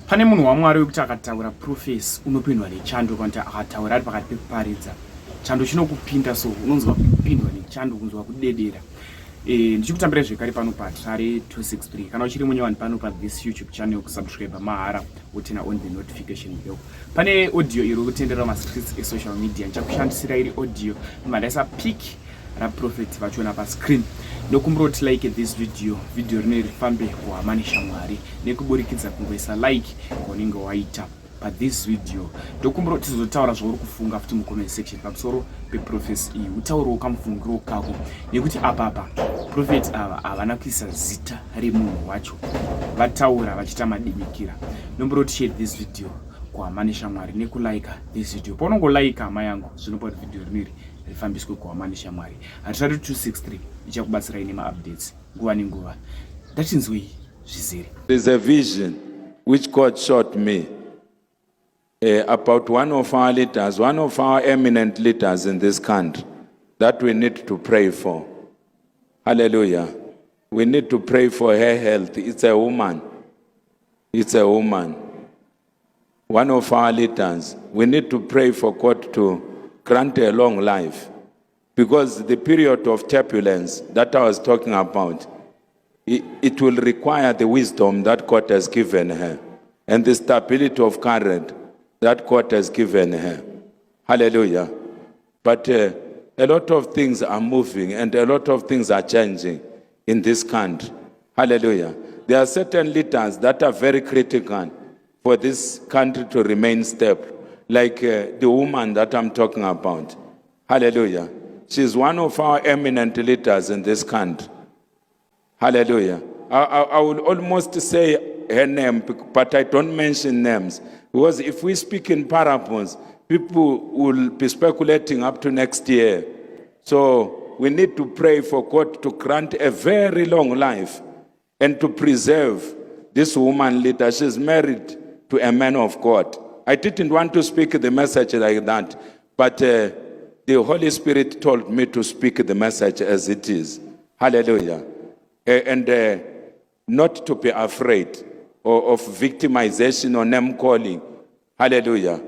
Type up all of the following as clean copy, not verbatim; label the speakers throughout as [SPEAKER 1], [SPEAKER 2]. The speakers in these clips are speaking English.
[SPEAKER 1] Pane munhu waMwari wekuti akataura prophecy unopindwa nechando kana kuti akataura ari pakati pekuparidza chando chinokupinda, so unonzwa kupindwa nechando, kunzwa kudedera. Ndichikutambira zvekare pano paTrare 263 kana uchiri munyowani pano pa this YouTube channel, kusubscribe mahara wotena on the notification bell. Pane audio iri kutendera mascreens esocial media, ndichakushandisira iri audio mandaisa pic raProphet vachiona pascreen. Nokumbiroti like this video rine rifambe kuhama neshamwari nekuburikidza kungoisa like kwaunenge waita pa this video. Ndokumbiroti tizotaura zvauri kufunga futi mucomment section pamusoro peprophecy iyi, utauriwo kamufungiro kako, nekuti apapa prophet ava havana kuisa zita remunhu wacho, vataura vachita madimikira. Nombiroti share this video kuhama neshamwari nekulike this video. Paunongolike hama yangu zvinopa kuti video rineri rifambiswe kuhama neshamwari. Hatrari 263 ichakubatsirai nema-updates nguva nenguva. Ndatinzwei zvizere.
[SPEAKER 2] There is a vision which God showed me about one of our leaders, one of our eminent leaders in this country that we need to pray for. Hallelujah. We need to pray for her health. It's a woman. It's a woman. One of our leaders. We need to pray for God to grant a long life. Because the period of turbulence that I was talking about, it will require the wisdom that God has given her and the stability of current that God has given her. Hallelujah. But a lot of things are moving and a lot of things are changing in this country. Hallelujah. There are certain leaders that are very critical for this country to remain stable, like the woman that I'm talking about. Hallelujah. She's one of our eminent leaders in this country. Hallelujah. I would almost say her name, but I don't mention names. Because if we speak in parables, people will be speculating up to next year. So we need to pray for God to grant a very long life and to preserve this woman leader. She's married to a man of God. I didn't want to speak the message like that, but the Holy Spirit told me to speak the message as it is. Hallelujah. And not to be afraid of victimization or name calling. Hallelujah.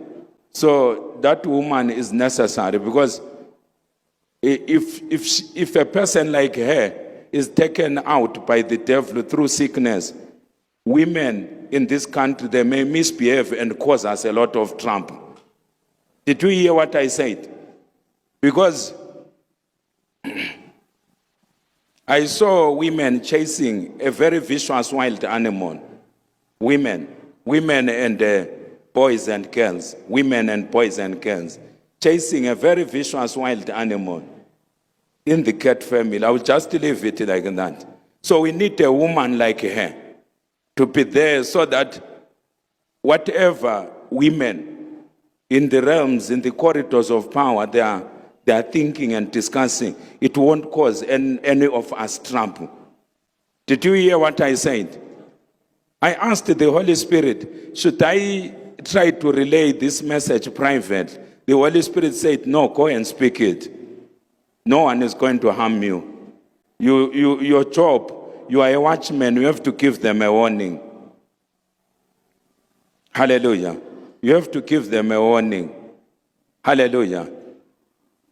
[SPEAKER 2] So that woman is necessary, because if a person like her is taken out by the devil through sickness, women in this country, they may misbehave and cause us a lot of trouble. Did you hear what I said? Because I saw women chasing a very vicious wild animal. Women and boys and girls, women and boys and girls, chasing a very vicious wild animal in the cat family. I will just leave it like that. So we need a woman like her to be there, so that whatever women in the realms, in the corridors of power, they are thinking and discussing, it won't cause any of us trouble. Did you hear what I said? I asked the Holy Spirit, should I try to relay this message private? The Holy Spirit said, no, go and speak it. No one is going to harm you. Your job, you are a watchman, you have to give them a warning. Hallelujah. You have to give them a warning. Hallelujah.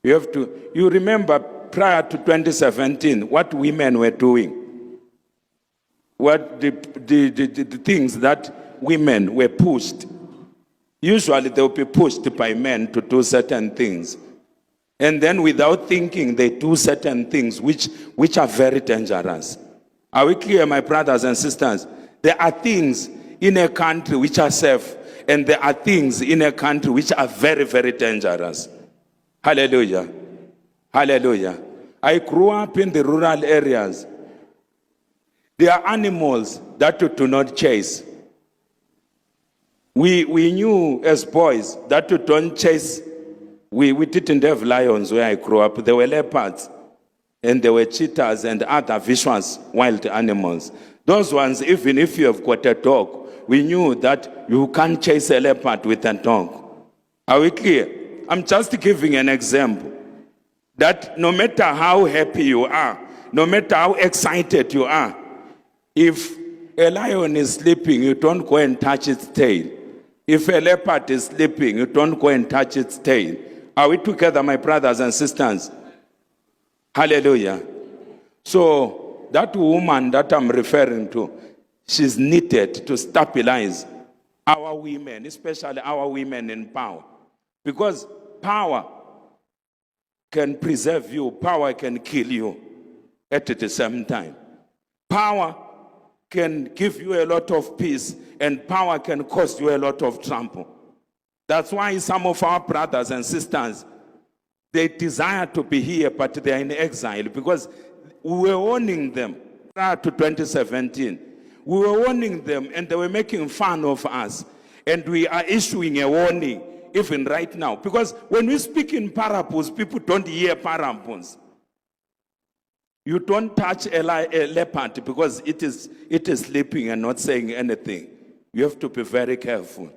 [SPEAKER 2] You remember prior to 2017, what women were doing. What the things that women were pushed. Usually they will be pushed by men to do certain things. And then without thinking, they do certain things which are very dangerous. Are we clear, my brothers and sisters? There are things in a country which are safe, and there are things in a country which are very, very dangerous. Hallelujah. Hallelujah. I grew up in the rural areas. There are animals that you do not chase. We knew as boys that you don't chase. We didn't have lions where I grew up. There were leopards, and there were cheetahs and other vicious wild animals. Those ones, even if you have got a dog, we knew that you can't chase a leopard with a dog. Are we clear? I'm just giving an example. That no matter how happy you are, no matter how excited you are, if a lion is sleeping, you don't go and touch its tail. If a leopard is sleeping, you don't go and touch its tail. Are we together, my brothers and sisters? Hallelujah. So that woman that I'm referring to, she's needed to stabilize our women, especially our women in power. Because power can preserve you, power can kill you at the same time. Power can give you a lot of peace, and power can cause you a lot of trouble. That's why some of our brothers and sisters, they desire to be here, but they are in exile, because we were warning them prior to 2017. We were warning them, and they were making fun of us. And we are issuing a warning, even right now. Because when we speak in parables, people don't hear parables. You don't touch a leopard because it is sleeping and not saying anything. You have to be very careful.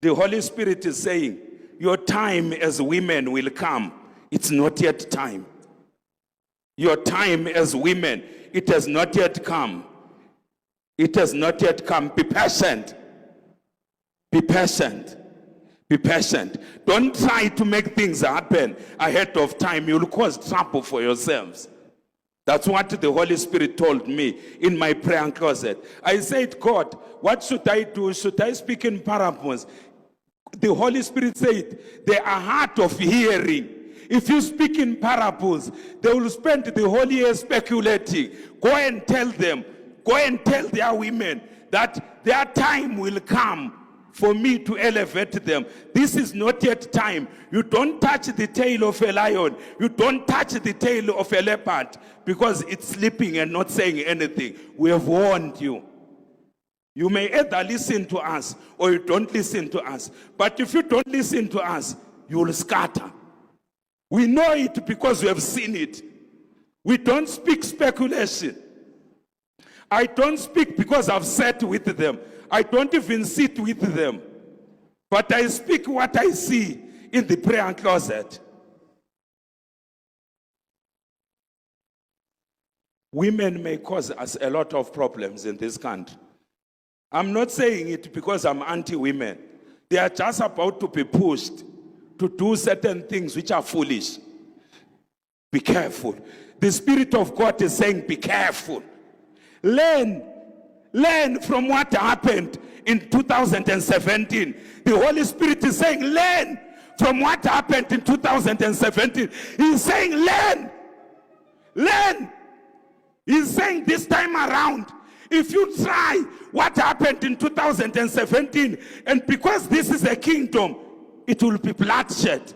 [SPEAKER 2] The Holy Spirit is saying, your time as women will come. It's not yet time. Your time as women, it has not yet come. It has not yet come. Be patient. Be patient. Be patient. Don't try to make things happen ahead of time. You'll cause trouble for yourselves. That's what the Holy Spirit told me in my prayer closet. I said, God, what should I do? Should I speak in parables? The Holy Spirit said, they are hard of hearing. If you speak in parables, they will spend the whole year speculating. Go and tell them, go and tell their women that their time will come for me to elevate them. This is not yet time. You don't touch the tail of a lion. You don't touch the tail of a leopard because it's sleeping and not saying anything. We have warned you. You may either listen to us or you don't listen to us. But if you don't listen to us, you will scatter. We know it because we have seen it. We don't speak speculation. I don't speak because I've sat with them. I don't even sit with them. But I speak what I see in the prayer closet. Women may cause us a lot of problems in this country. I'm not saying it because I'm anti-women. They are just about to be pushed to do certain things which are foolish. Be careful. The Spirit of God is saying, be careful. Learn from what happened in 2017. The Holy Spirit is saying, learn from what happened in 2017. He's saying, learn. He's saying this time around, if you try what happened in 2017, and because this is a kingdom, it will be bloodshed.